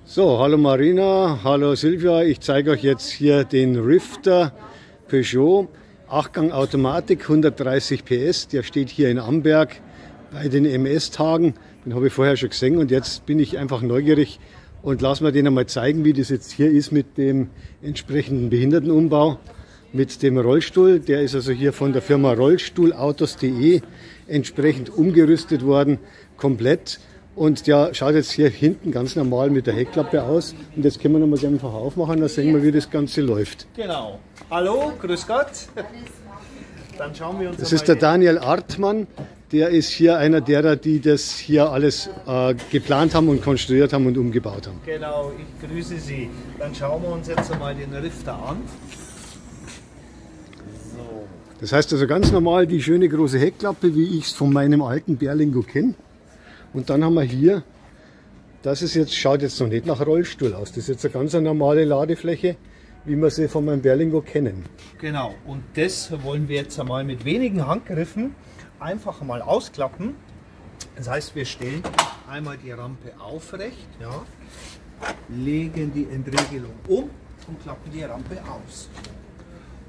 So, hallo Marina, hallo Silvia. Ich zeige euch jetzt hier den Rifter Peugeot, 8-Gang Automatik, 130 PS. Der steht hier in Amberg bei den MS-Tagen. Den habe ich vorher schon gesehen und jetzt bin ich einfach neugierig und lasse mir den einmal zeigen, wie das jetzt hier ist mit dem entsprechenden Behindertenumbau, mit dem Rollstuhl. Der ist also hier von der Firma Rollstuhlautos.de entsprechend umgerüstet worden, komplett. Und der schaut jetzt hier hinten ganz normal mit der Heckklappe aus. Und jetzt können wir nochmal einfach aufmachen, dann sehen wir, wie das Ganze läuft. Genau. Hallo, grüß Gott. Dann schauen wir uns das ist der Daniel Artmann. Der ist hier einer derer, die das hier alles geplant haben und konstruiert haben und umgebaut haben. Genau, ich grüße Sie. Dann schauen wir uns jetzt einmal den Rifter an. So. Das heißt also ganz normal die schöne große Heckklappe, wie ich es von meinem alten Berlingo kenne. Und dann haben wir hier, das ist jetzt, schaut jetzt noch nicht nach Rollstuhl aus. Das ist jetzt eine ganz normale Ladefläche, wie wir sie von meinem Berlingo kennen. Genau, und das wollen wir jetzt einmal mit wenigen Handgriffen einfach mal ausklappen. Das heißt, wir stellen einmal die Rampe aufrecht, ja, legen die Entriegelung um und klappen die Rampe aus.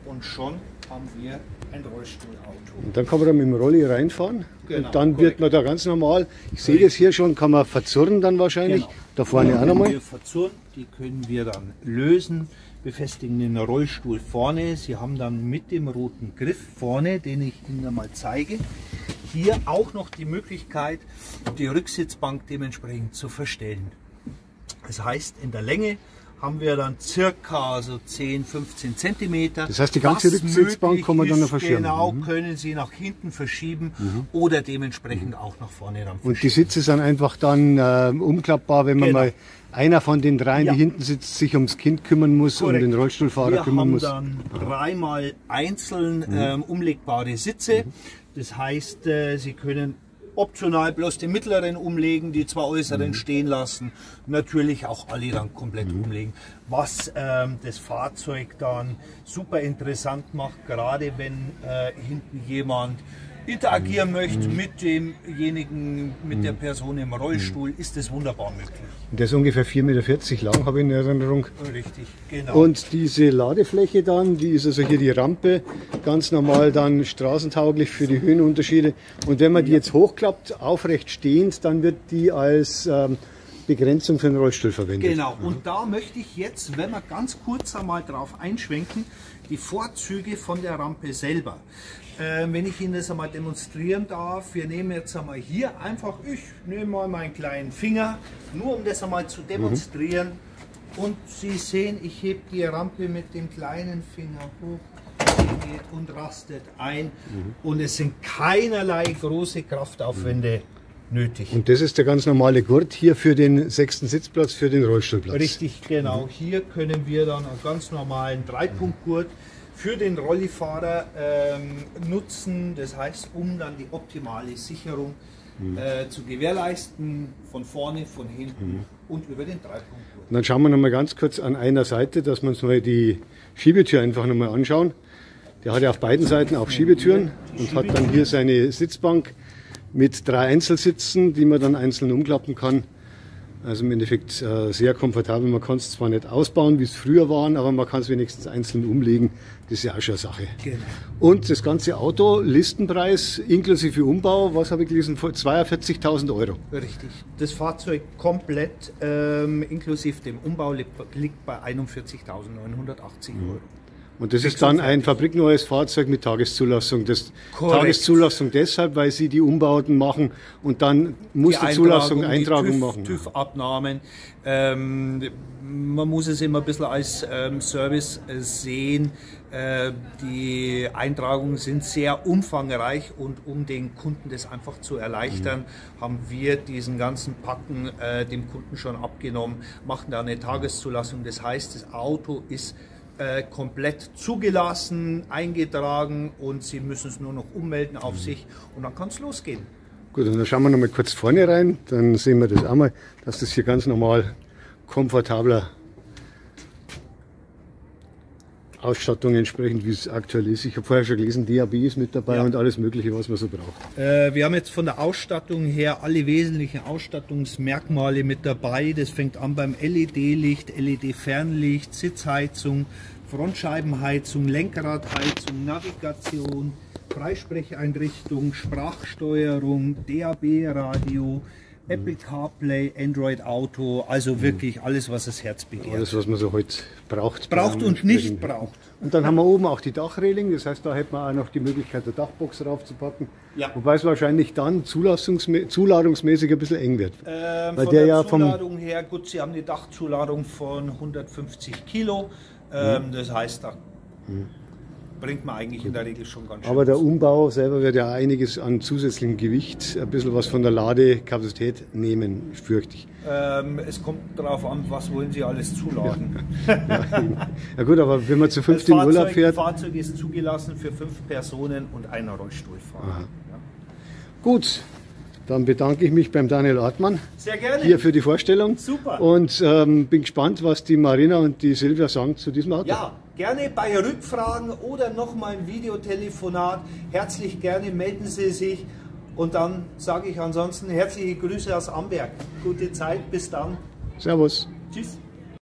Und schon haben wir ein Rollstuhlauto. Und dann kann man da mit dem Rolli reinfahren, genau, und dann wird man da ganz normal, ich sehe das hier schon, kann man verzurren dann wahrscheinlich, genau. Da vorne auch nochmal. Die können wir dann lösen, befestigen den Rollstuhl vorne. Sie haben dann mit dem roten Griff vorne, den ich Ihnen mal zeige, hier auch noch die Möglichkeit, die Rücksitzbank dementsprechend zu verstellen. Das heißt, in der Länge haben wir dann circa so 10-15 cm. Das heißt, die ganze Rücksitzbank kann man dann noch verschieben. Genau, können Sie nach hinten verschieben oder dementsprechend auch nach vorne dann verschieben. Und die Sitze sind einfach dann umklappbar, wenn man mal einer von den dreien, die hinten sitzt, sich ums Kind kümmern muss und den Rollstuhlfahrer kümmern muss. Wir haben dann dreimal einzeln umlegbare Sitze. Das heißt, Sie können optional bloß den mittleren umlegen, die zwei äußeren stehen lassen. Natürlich auch alle dann komplett umlegen. Was das Fahrzeug dann super interessant macht, gerade wenn hinten jemand interagieren möchte mit demjenigen, mit der Person im Rollstuhl, ist das wunderbar möglich. Der ist ungefähr 4,40 Meter lang, habe ich in Erinnerung. Richtig, genau. Und diese Ladefläche dann, die ist also hier die Rampe, ganz normal dann straßentauglich für die Höhenunterschiede. Und wenn man die jetzt hochklappt, aufrecht stehend, dann wird die als Begrenzung für den Rollstuhl verwendet. Genau, und da möchte ich jetzt, wenn wir ganz kurz einmal drauf einschwenken, die Vorzüge von der Rampe selber. Wenn ich Ihnen das einmal demonstrieren darf, wir nehmen jetzt einmal hier einfach, ich nehme mal meinen kleinen Finger, nur um das einmal zu demonstrieren. Und Sie sehen, ich hebe die Rampe mit dem kleinen Finger hoch, die geht und rastet ein. Und es sind keinerlei große Kraftaufwände nötig. Und das ist der ganz normale Gurt hier für den 6. Sitzplatz, für den Rollstuhlplatz. Richtig, genau. Hier können wir dann einen ganz normalen Dreipunktgurt für den Rollifahrer nutzen, das heißt, um dann die optimale Sicherung zu gewährleisten, von vorne, von hinten und über den Dreipunktgurt. Und dann schauen wir noch mal ganz kurz an einer Seite, dass wir uns mal die Schiebetür einfach noch mal anschauen. Der hat ja auf beiden Seiten auch Schiebetüren und hat dann hier seine Sitzbank mit 3 Einzelsitzen, die man dann einzeln umklappen kann. Also im Endeffekt sehr komfortabel. Man kann es zwar nicht ausbauen, wie es früher waren, aber man kann es wenigstens einzeln umlegen. Das ist ja auch schon eine Sache. Genau. Und das ganze Auto, Listenpreis inklusive Umbau, was habe ich gelesen, 42.000 €. Richtig. Das Fahrzeug komplett inklusive dem Umbau liegt bei 41.980 €. Und das ist dann ein fabrikneues Fahrzeug mit Tageszulassung. Tageszulassung deshalb, weil Sie die Umbauten machen und dann muss die Zulassung Eintragung machen. TÜV-Abnahmen. Man muss es immer ein bisschen als Service sehen. Die Eintragungen sind sehr umfangreich und um den Kunden das einfach zu erleichtern, haben wir diesen ganzen Packen dem Kunden schon abgenommen, machen da eine Tageszulassung. Das heißt, das Auto ist komplett zugelassen, eingetragen und Sie müssen es nur noch ummelden auf sich und dann kann es losgehen. Gut, und dann schauen wir noch mal kurz vorne rein, dann sehen wir das auch mal, dass das hier ganz normal komfortabler Ausstattung entsprechend, wie es aktuell ist. Ich habe vorher schon gelesen, DAB ist mit dabei und alles Mögliche, was man so braucht. Wir haben jetzt von der Ausstattung her alle wesentlichen Ausstattungsmerkmale mit dabei. Das fängt an beim LED-Licht, LED-Fernlicht, Sitzheizung, Frontscheibenheizung, Lenkradheizung, Navigation, Freisprecheinrichtung, Sprachsteuerung, DAB-Radio, Apple CarPlay, Android Auto, also wirklich alles, was das Herz begehrt. Alles, was man so heute braucht. Braucht und nicht braucht. Und dann haben wir oben auch die Dachreling, das heißt, da hätte man auch noch die Möglichkeit, eine Dachbox raufzupacken. Ja. Wobei es wahrscheinlich dann zuladungsmäßig ein bisschen eng wird. Von der Zuladung her, gut, Sie haben eine Dachzuladung von 150 Kilo, das heißt, da bringt man eigentlich in der Regel schon ganz schön. Aber der Umbau selber wird ja einiges an zusätzlichem Gewicht, ein bisschen was von der Ladekapazität nehmen, fürchte ich. Es kommt darauf an, was wollen Sie alles zuladen. Ja gut, aber wenn man zu 5 in Urlaub fährt... Das Fahrzeug ist zugelassen für 5 Personen und einer Rollstuhlfahrer. Ja. Gut, dann bedanke ich mich beim Daniel Ortmann. Sehr gerne. Hier für die Vorstellung. Super. Und bin gespannt, was die Marina und die Silvia sagen zu diesem Auto. Ja, gerne bei Rückfragen oder nochmal ein Videotelefonat. Herzlich gerne melden Sie sich. Und dann sage ich ansonsten herzliche Grüße aus Amberg. Gute Zeit, bis dann. Servus. Tschüss.